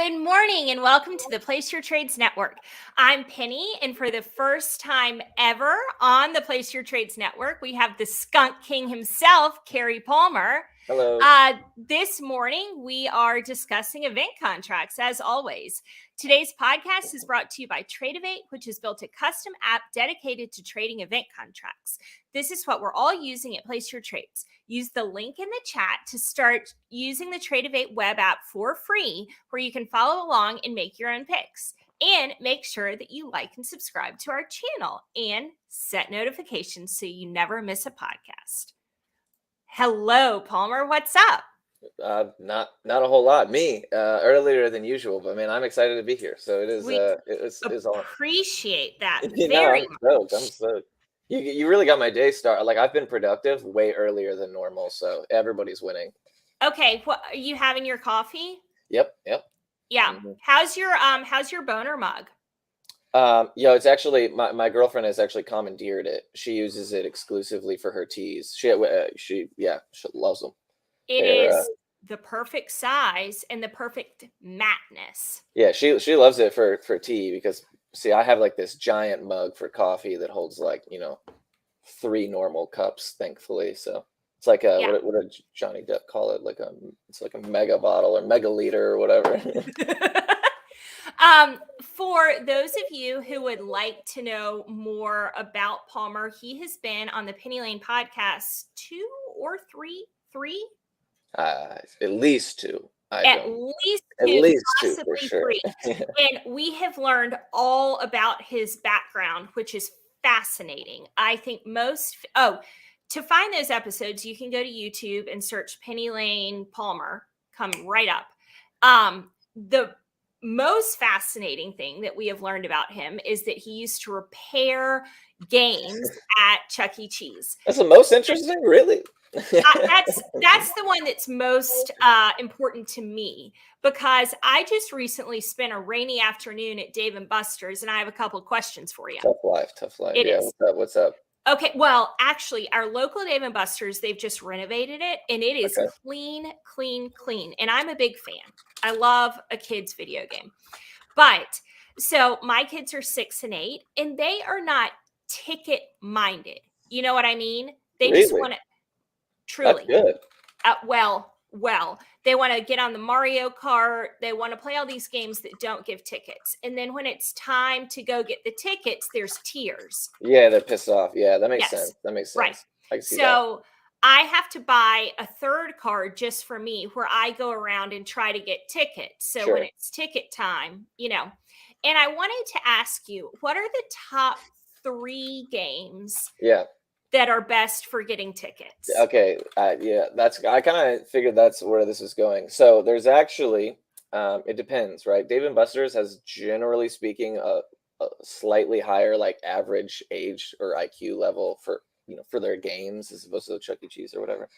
Good morning and welcome to the Place Your Trades Network. I'm Penny, and for the first time ever on the Place Your Trades Network, we have the Skunk King himself, Cary Palmerr. Hello. This morning, we are discussing event contracts, as always. Today's podcast is brought to you by Tradeovate, which has built a custom app dedicated to trading event contracts. This is what we're all using at Place Your Trades. Use the link in the chat to start using the Tradeovate web app for free, where you can follow along and make your own picks. And make sure that you like and subscribe to our channel and set notifications so you never miss a podcast. Hello, Palmer. What's up? Not a whole lot. Me earlier than usual, but man, I'm excited to be here. So it is. We it's all. appreciate that You know, very I'm much. stoked. I'm stoked. You really got my day started. Like I've been productive way earlier than normal, so everybody's winning. Okay, what are you having your coffee? Yep. Yeah. Mm-hmm. How's your boner mug? It's actually my girlfriend has actually commandeered it. She uses it exclusively for her teas. She loves them. It is the perfect size and the perfect mateness. Yeah, she loves it for tea because see, I have like this giant mug for coffee that holds like 3 normal cups, thankfully. So it's like what did Johnny Depp call it? It's like a mega bottle or mega liter or whatever. For those of you who would like to know more about Palmer, he has been on the Penny Lane podcast 2 or 3. At least 2. At least two, for sure. 3. And we have learned all about his background, which is fascinating. I think to find those episodes, you can go to YouTube and search Penny Lane Palmer, come right up. The most fascinating thing that we have learned about him is that he used to repair games at Chuck E. Cheese. That's the most interesting, really? That's the one that's most important to me, because I just recently spent a rainy afternoon at Dave & Buster's, and I have a couple of questions for you. Tough life. It Yeah, is. What's up? Okay, well, actually, our local Dave & Buster's, they've just renovated it, and it is clean. And I'm a big fan. I love a kid's video game. But so my kids are 6 and 8, and they are not ticket minded. You know what I mean? They just want to truly. That's good. Well, they want to get on the Mario Kart. They want to play all these games that don't give tickets. And then when it's time to go get the tickets, there's tears. Yeah, they're pissed off. Yeah, that makes sense. Right. I can see that. I have to buy a third card just for me, where I go around and try to get tickets. So when it's ticket time, and I wanted to ask you, what are the top 3 games that are best for getting tickets? Okay. I kind of figured that's where this is going. So there's actually, it depends, right? Dave & Buster's has, generally speaking, a slightly higher like average age or IQ level for their games, as opposed to the Chuck E. Cheese or whatever.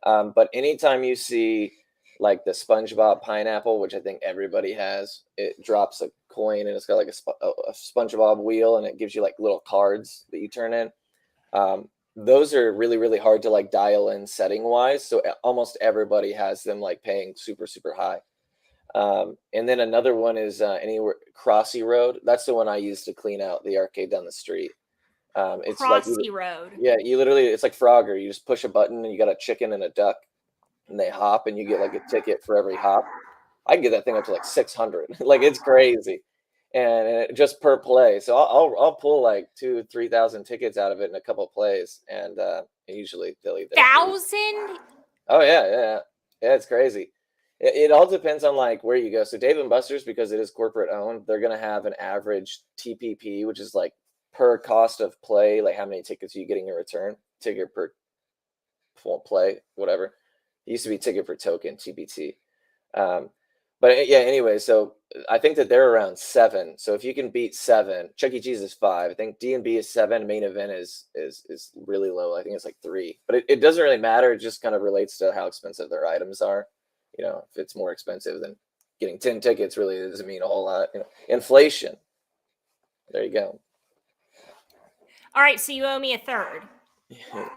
But anytime you see like the SpongeBob pineapple, which I think everybody has, it drops a coin and it's got like a SpongeBob wheel, and it gives you like little cards that you turn in. Those are really, really hard to like dial in setting wise. So almost everybody has them like paying super, super high. And then another one is anywhere Crossy Road. That's the one I use to clean out the arcade down the street. It's Crossy Road. Yeah, it's like Frogger. You just push a button and you got a chicken and a duck, and they hop, and you get like a ticket for every hop. I can get that thing up to like 600. Like, it's crazy, and just per play. So I'll pull like 2,000-3,000 tickets out of it in a couple of plays, and usually they'll either 1,000. Oh yeah, it's crazy. It all depends on like where you go. So Dave & Buster's, because it is corporate owned, they're gonna have an average TPP, which is like per cost of play, like how many tickets are you getting in return, ticket per play, whatever. It used to be ticket per token, TBT. But yeah, anyway, so I think that they're around 7. So if you can beat 7, Chuck E. Cheese is 5. I think D&B is 7. Main event is really low. I think it's like 3. But it doesn't really matter. It just kind of relates to how expensive their items are. If it's more expensive, then getting 10 tickets really doesn't mean a whole lot. Inflation. There you go. All right, so you owe me a third.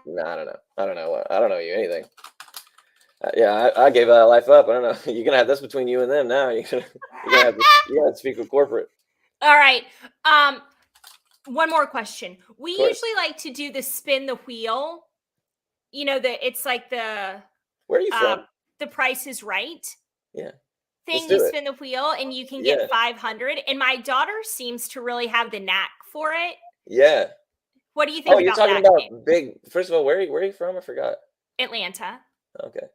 No, I don't know. I don't know you anything. Yeah, I gave that life up. I don't know. You're gonna have this between you and them now. You're gonna have to speak with corporate. All right. One more question. We Of course. usually like to do the spin the wheel. You know, it's like Where are you uh from? the Price is Right Yeah, let's thing. You do it. spin the wheel and you can Yeah, get 500. And my daughter seems to really have the knack for it. yeah. What do you Oh, think you're about talking that game? about big. First of all, where are you from? I forgot. Atlanta. Okay.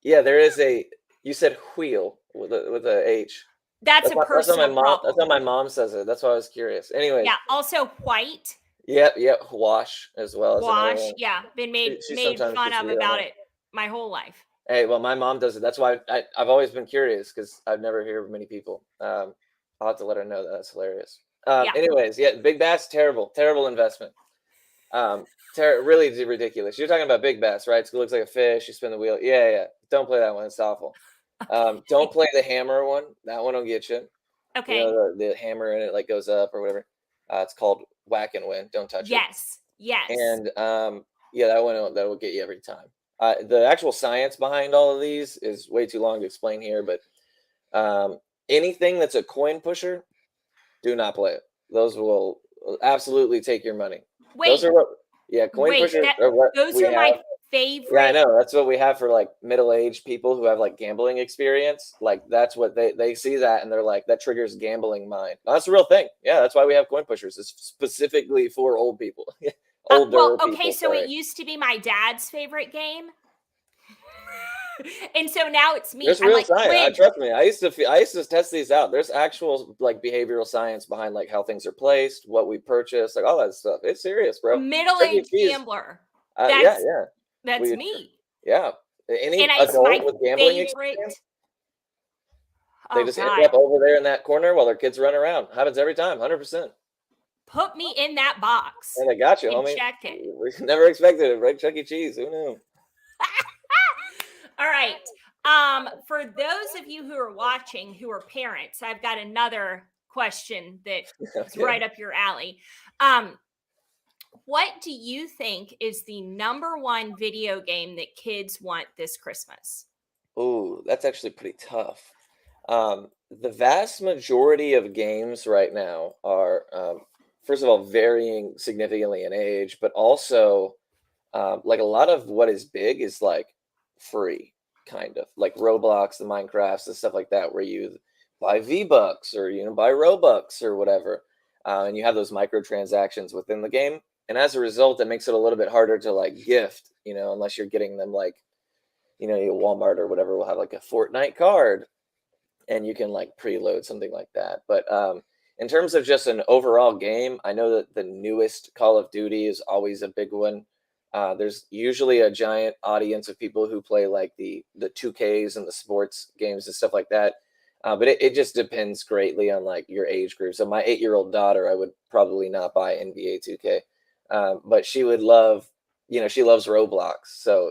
Yeah, there is a. You said wheel with a H. That's a That's how my personal mom. That's how problem. my mom says it. That's why I was curious. Anyways, Yeah. Also, white yep, yep. Wash as well as another wash. one. Yeah. Been She made sometimes fun gets of weird on about that. it my whole life. Hey, well, my mom does it. That's why I've always been curious because I've never heard of many people. I'll have to let her know that. That's hilarious. Yeah. Anyways, yeah, big bass, terrible, terrible investment. Um, really ridiculous. You're talking about big bass, right? It looks like a fish. You spin the wheel. Yeah, yeah. Don't play that one. It's awful. Don't play the hammer one. That one will get you. You Okay. know, the hammer in it like goes up or whatever. It's called whack and win. Don't touch it. Yes. Yes. And yeah, that will get you every time. The actual science behind all of these is way too long to explain here, but um, anything that's a coin pusher, do not play it. Those will absolutely take your money. Those Wait. are what, yeah, coin Wait. pushers That are what those we are my have. Yeah, I favorite. know. That's what we have for like middle-aged people who have like gambling experience. Like that's what they see that and they're like, that triggers gambling mind. That's a real thing. Yeah, that's why we have coin pushers. It's specifically for old people. Well, Older okay. people, So it sorry. used to be my dad's favorite game, and so now it's me. There's I'm real like, science. win. Trust me. I used to test these out. There's actual like behavioral science behind like how things are placed, what we purchase, like all that stuff. It's serious, A bro. Chuck E. middle-aged Cheese. gambler. Yeah, That's yeah. that's We, me, yeah. Any and it's adult my with gambling experience, favorite. they Oh just end God, up over there in that corner while their kids run around. Happens every time, 100%. put me in that box And they got you, and homie. check it. We never expected it, right? Chuck E. Cheese. Who knew? All right. For those of you who are watching who are parents, I've got another question that is Okay. right up your alley. Um, what do you think is the number one video game that kids want this Christmas? Ooh, that's actually pretty tough. The vast majority of games right now are, first of all, varying significantly in age, but also like a lot of what is big is like free, kind of like Roblox, the Minecrafts, the stuff like that, where you buy V-Bucks or buy Robux or whatever, and you have those microtransactions within the game. And as a result, it makes it a little bit harder to like gift, unless you're getting them like Walmart or whatever will have like a Fortnite card and you can like preload something like that. But in terms of just an overall game, I know that the newest Call of Duty is always a big one. There's usually a giant audience of people who play like the 2Ks and the sports games and stuff like that. But it just depends greatly on like your age group. So my 8-year-old daughter, I would probably not buy NBA 2K, but she would love, she loves Roblox. So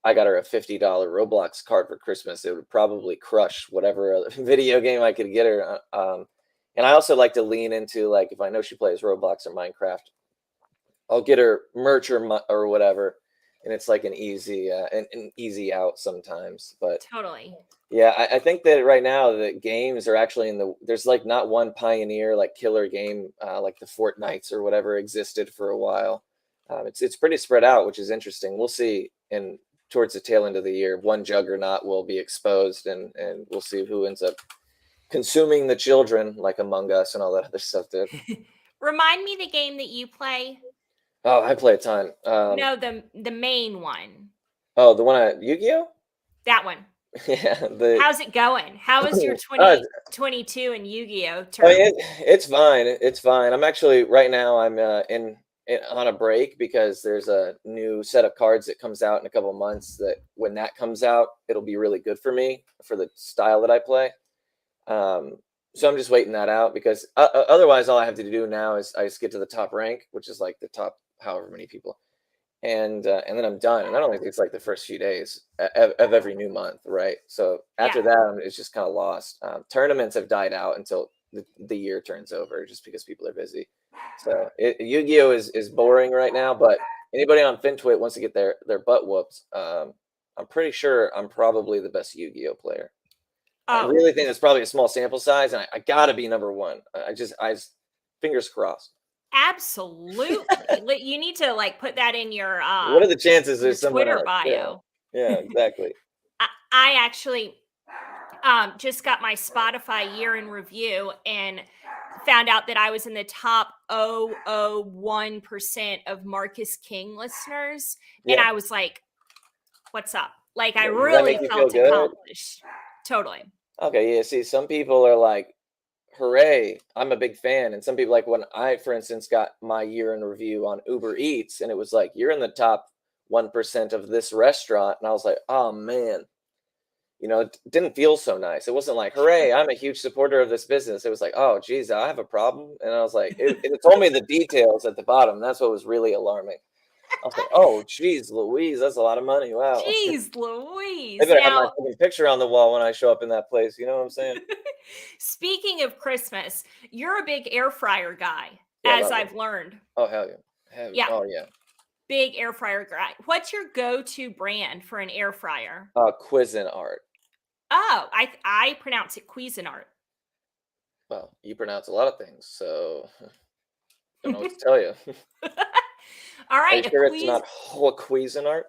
I got her a $50 Roblox card for Christmas. It would probably crush whatever other video game I could get her. And I also like to lean into like if I know she plays Roblox or Minecraft, I'll get her merch or whatever, and it's like an easy out sometimes. But Totally. yeah, I think that right now the games are actually there's like not one pioneer like killer game like the Fortnites or whatever existed for a while. It's pretty spread out, which is interesting. We'll see in towards the tail end of the year, one juggernaut will be exposed, and we'll see who ends up consuming the children, like Among Us and all that other stuff. Did. Remind me the game that you play. Oh, I play a ton. No, the main one. Oh, the one at Yu-Gi-Oh. That one. Yeah. How's it going? How was your Uh, 2022 in Yu-Gi-Oh I mean, tournament? it's fine. It's fine. I'm actually right now. I'm on a break because there's a new set of cards that comes out in a couple of months. That when that comes out, it'll be really good for me for the style that I play. Um, so I'm just waiting that out because otherwise, all I have to do now is I just get to the top rank, which is like the top however many people, and then I'm done. And that only takes like the first few days of every new month, right? So Yeah. after that, it's just kind of lost. Tournaments have died out until the year turns over, just because people are busy. So Yu-Gi-Oh is boring right now, but anybody on FinTwit wants to get their butt whooped. I'm pretty sure I'm probably the best Yu-Gi-Oh player. I Oh, really think that's probably a small sample size, and I gotta be number one. Fingers crossed. absolutely. You need to like put that in What are the chances your there's someone Twitter else? Yeah, bio. yeah, exactly. I actually just got my Spotify year in review and found out that I was in the top 0.001% of Marcus King listeners. And Yeah. I was like, what's up? Like, I Does that make really you feel felt good? accomplished. Totally. Okay, yeah. See, some people are like, "Hooray, I'm a big fan," and some people like when I, for instance, got my year in review on Uber Eats, and it was like, "You're in the top 1% of this restaurant," and I was like, "Oh man." It didn't feel so nice. It wasn't like, "Hooray, I'm a huge supporter of this business." It was like, "Oh, geez, I have a problem," and I was like, it told me the details at the bottom. That's what was really alarming. I was like, "Oh, geez, Louise, that's a lot of money. Wow." Jeez They Louise. better have my Now, fucking picture on the wall when I show up in that place. You know what I'm saying? speaking of Christmas, you're a big air fryer guy, Yeah, as love it. I've learned. Oh, hell yeah. Yeah, Oh, yeah. big air fryer guy. What's your go-to brand for an air fryer? Cuisinart. Oh, I pronounce it Cuisinart. Well, you pronounce a lot of things, so don't know what to tell you. All Are you right, sure it's not Cuisinart?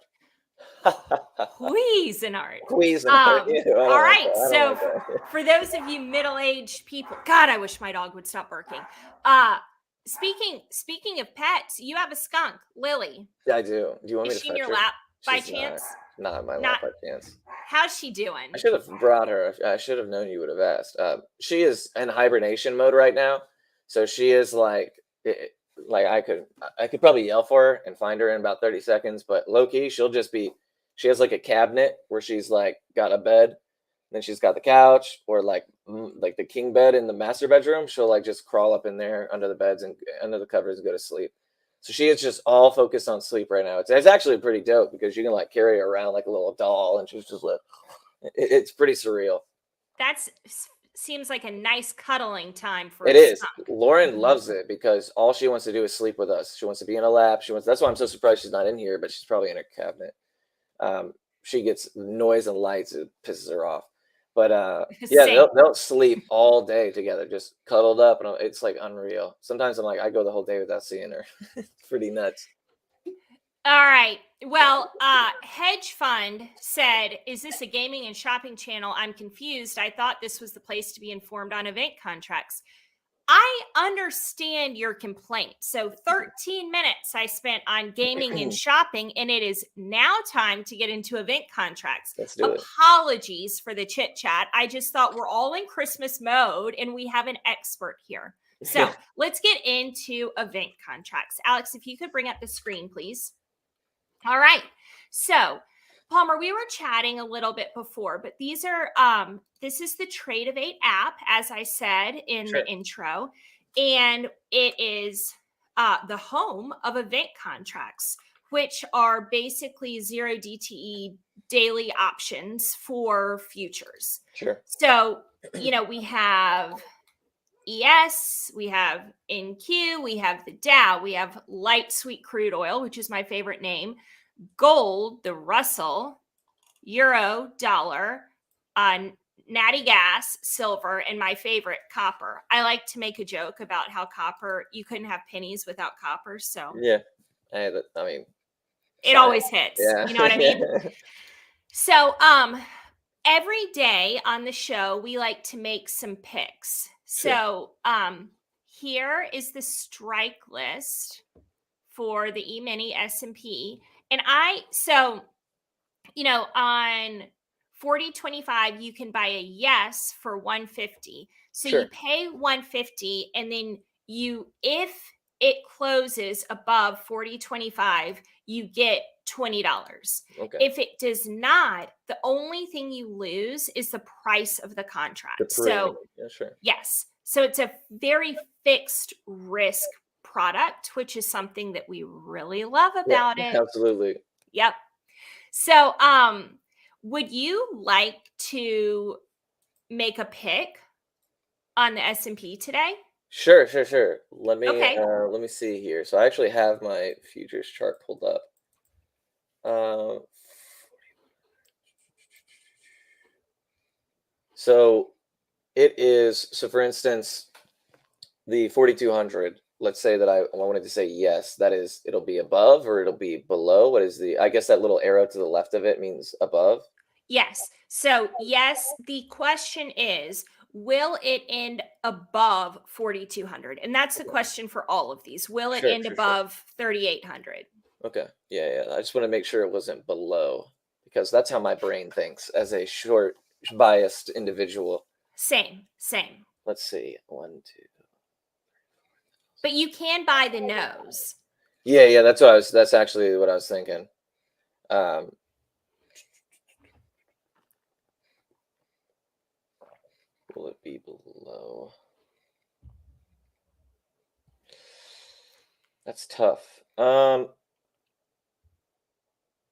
Cuisinart. Cuisinart. Ew, I All don't like right. that. I don't So like that. for those of you middle-aged people, God, I wish my dog would stop barking. Speaking of pets, you have a skunk, Lily. Yeah, I do. Do you want Is me to she in fetch your her? lap by She's chance? not in my lap Not. by chance. How's she I doing? should have brought her. I should have known you would have asked. She is in hibernation mode right now, so she is like, like I could probably yell for her and find her in about 30 seconds. But low key, she'll just be. She has like a cabinet where she's like got a bed, then she's got the couch or like the king bed in the master bedroom. She'll like just crawl up in there under the beds and under the covers and go to sleep. So she is just all focused on sleep right now. It's actually pretty dope because you can like carry her around like a little doll, and she's just like it's pretty surreal. That's seems like a nice cuddling time for It a is. skunk. Lauren loves it because all she wants to do is sleep with us. She wants to be in a lap. She wants. That's why I'm so surprised she's not in here, but she's probably in her cabinet. She gets noise and lights. It pisses her off. But yeah, Same. they'll sleep all day together, just cuddled up, and it's like unreal. Sometimes I'm like, I go the whole day without seeing her. It's pretty nuts. All right. Well, Hedge Fund said, "Is this a gaming and shopping channel? I'm confused. I thought this was the place to be informed on event contracts." I understand your complaint. So 13 minutes I spent on gaming and shopping, and it is now time to get into event contracts. Let's do it. Apologies for the chit chat. I just thought we're all in Christmas mode and we have an expert here. So let's get into event contracts. Alex, if you could bring up the screen, please. All right. So, Palmer, we were chatting a little bit before, but these are this is the Trade-Avate app, as I said in Sure. the intro, and it is the home of event contracts, which are basically zero DTE daily options for futures. Sure. So, we have ES, we have NQ, we have the Dow, we have light sweet crude oil, which is my favorite name, gold, the Russell, euro, dollar, natty gas, silver, and my favorite, copper. I like to make a joke about how copper, you couldn't have pennies without copper. So Yeah. Hey, I mean, it science. always hits. Yeah. You know what I mean? So every day on the show, we like to make some picks. Sure. So here is the strike list for the E-mini S&P. And on 4025, you can buy a yes for 150. So Sure. you pay 150, and then if it closes above 4025, you get $20. Okay. If it does not, the only thing you lose is the price of the contract. So yeah, sure. yes. So it's a very fixed risk product, which is something that we really love about it. Absolutely. Yep. So, would you like to make a pick on the S&P today? Sure. Let Okay. me see here. So I actually have my futures chart pulled up. So it is. So for instance, the 4200. Let's say that I wanted to say yes. That is, it'll be above or it'll be below. What is the? I guess that little arrow to the left of it means above. Yes. So, yes, the question is, will it end above 4,200? And that's the question for all of these. Will it Sure, end sure, sure. above 3,800? Okay. Yeah, yeah. I just want to make sure it wasn't below because that's how my brain thinks as a short, biased individual. Same, same. Let's see. One, two. But you can buy the nose. Yeah, yeah. That's actually what I was thinking. Um, will it be below? That's tough. And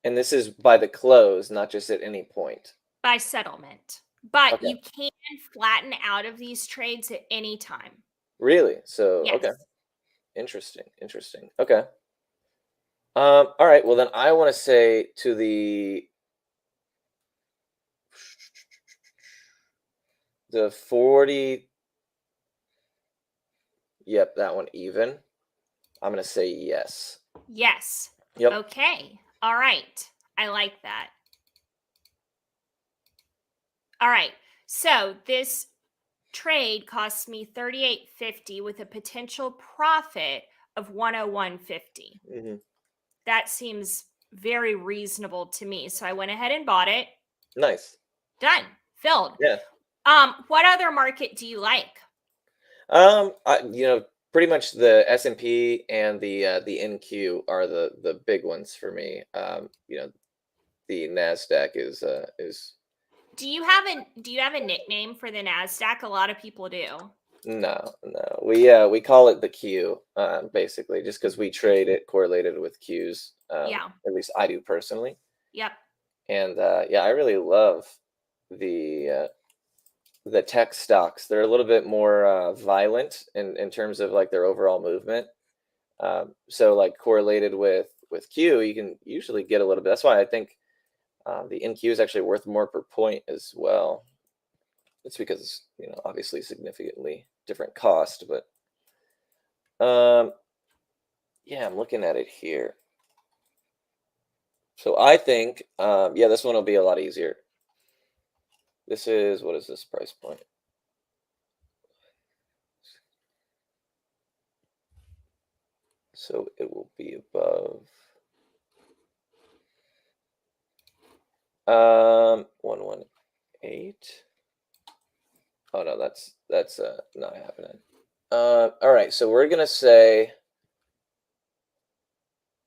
this is by the close, not just at any point. By settlement. But Okay. you can flatten out of these trades at any time. Really? So, Yes. okay. Interesting. Interesting. Okay. All right. Well, then I want to say to the 40. Yep, that one even. I'm gonna say yes. Yes. Yep. Okay. All right. I like that. All right. So this trade costs me $38.50 with a potential profit of 101.50. Hmm. That seems very reasonable to me. So I went ahead and bought it. Nice. Done. Filled. Yeah. What other market do you like? Pretty much the S&P and the NQ are the big ones for me. The Nasdaq is Do you have a nickname for the Nasdaq? A lot of people do. no. We call it the Q, basically, just because we trade it correlated with Qs. Yeah. At least I do personally. Yep. And yeah, I really love the the tech stocks. They're a little bit more violent in terms of like their overall movement. So like correlated with Q, you can usually get a little bit. That's why I think the NQ is actually worth more per point as well. It's because obviously significantly different cost, but yeah, I'm looking at it here. So I think yeah, this one will be a lot easier. This is, what is this price point? So it will be above 118. Oh no, that's not happening. All right, so we're gonna say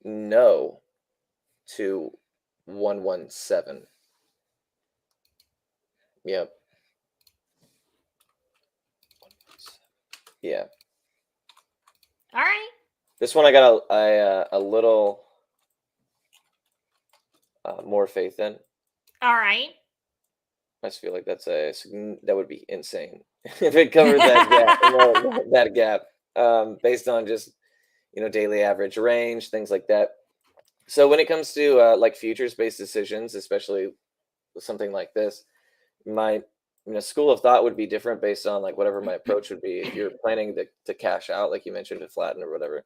no to 117. Yep. Yeah. All right. This one I got a little more faith in. All right. I just feel like that would be insane if it covered that gap. That gap, based on just daily average range, things like that. So when it comes to like futures based decisions, especially something like this, my school of thought would be different based on like whatever my approach would be. If you're planning to cash out, like you mentioned, to flatten or whatever,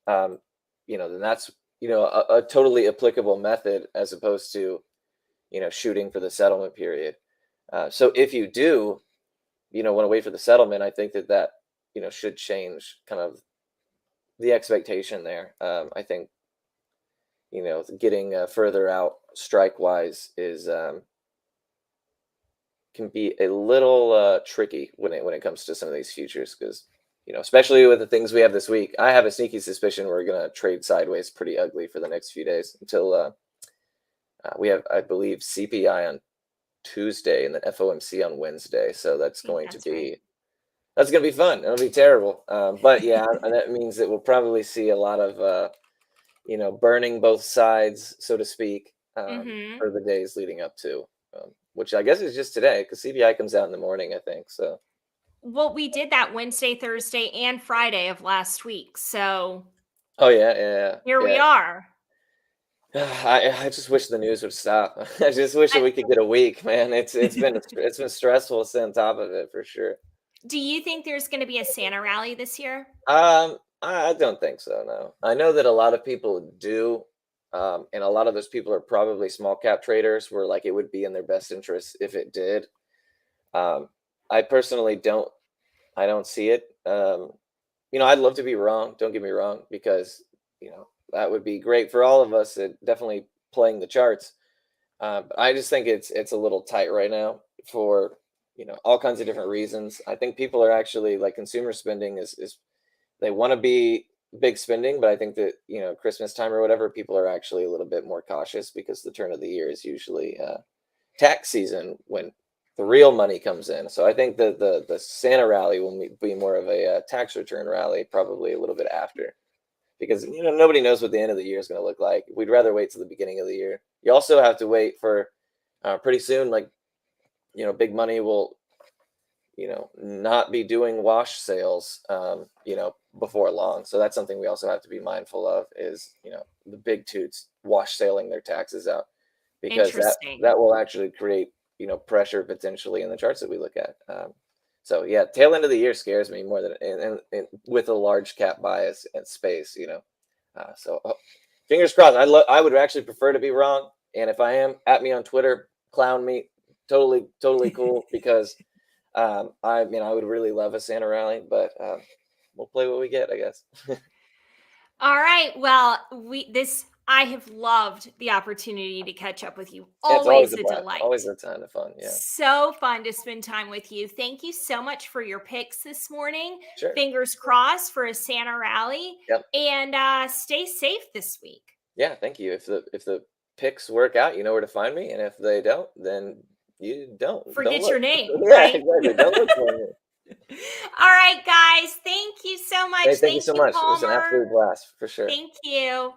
um, then that's a totally applicable method as opposed to shooting for the settlement period. So if you do want to wait for the settlement, I think that should change kind of the expectation there. I think getting further out strike wise is can be a little tricky when it comes to some of these futures, because especially with the things we have this week, I have a sneaky suspicion we're gonna trade sideways pretty ugly for the next few days until we have, I believe, CPI on Tuesday and then FOMC on Wednesday. So that's I think going to that's be right. that's going to be fun. It'll be terrible, but yeah, and that means that we'll probably see a lot of burning both sides, so to speak, Mm-hmm. for the days leading up to, which I guess is just today because CPI comes out in the morning, I think. So. Well, we did that Wednesday, Thursday, and Friday of last week. So Oh yeah, yeah, here yeah, we yeah. are. I just wish the news would stop. I just wish that I, we could get a week, man. It's been stressful to sit on top of it for sure. do you think there's going to be a Santa rally this year? I don't think so. No, I know that a lot of people do, and a lot of those people are probably small cap traders, where like it would be in their best interest if it did. Um, I personally don't. I don't see it. I'd love to be wrong. Don't get me wrong, because that would be great for all of us. It definitely playing the charts. But I just think it's a little tight right now for all kinds of different reasons. I think people are actually like consumer spending is they want to be big spending, but I think that Christmas time or whatever, people are actually a little bit more cautious because the turn of the year is usually tax season when the real money comes in. So I think that the Santa rally will be more of a tax return rally, probably a little bit after, because nobody knows what the end of the year is going to look like. We'd rather wait to the beginning of the year. You also have to wait for pretty soon, like big money will not be doing wash sales before long. So that's something we also have to be mindful of, is the big toots wash sailing their taxes out, because that Interesting. that will actually create pressure potentially in the charts that we look at. So yeah, tail end of the year scares me more than and with a large cap bias and space. Fingers crossed. I would actually prefer to be wrong, and if I am, at me on Twitter, clown me, totally cool, because I mean, I would really love a Santa rally, but we'll play what we get, I guess. All right. Well, I have loved the opportunity to catch up with you. It's always Always a a blast, always delight. a ton of fun. Yeah, So fun to spend time with you. Thank you so much for your picks this morning. sure. Fingers crossed for a Santa rally, Yep. and stay safe this week. Yeah, thank you. If the picks work out, you know where to find me, and if they don't, then you don't Forget your look. name, Yeah, right? exactly. Don't look for me. All right, guys. Thank you so much. Hey, thank you Thank so you, much. It was an Palmer. absolute blast for sure. Thank you.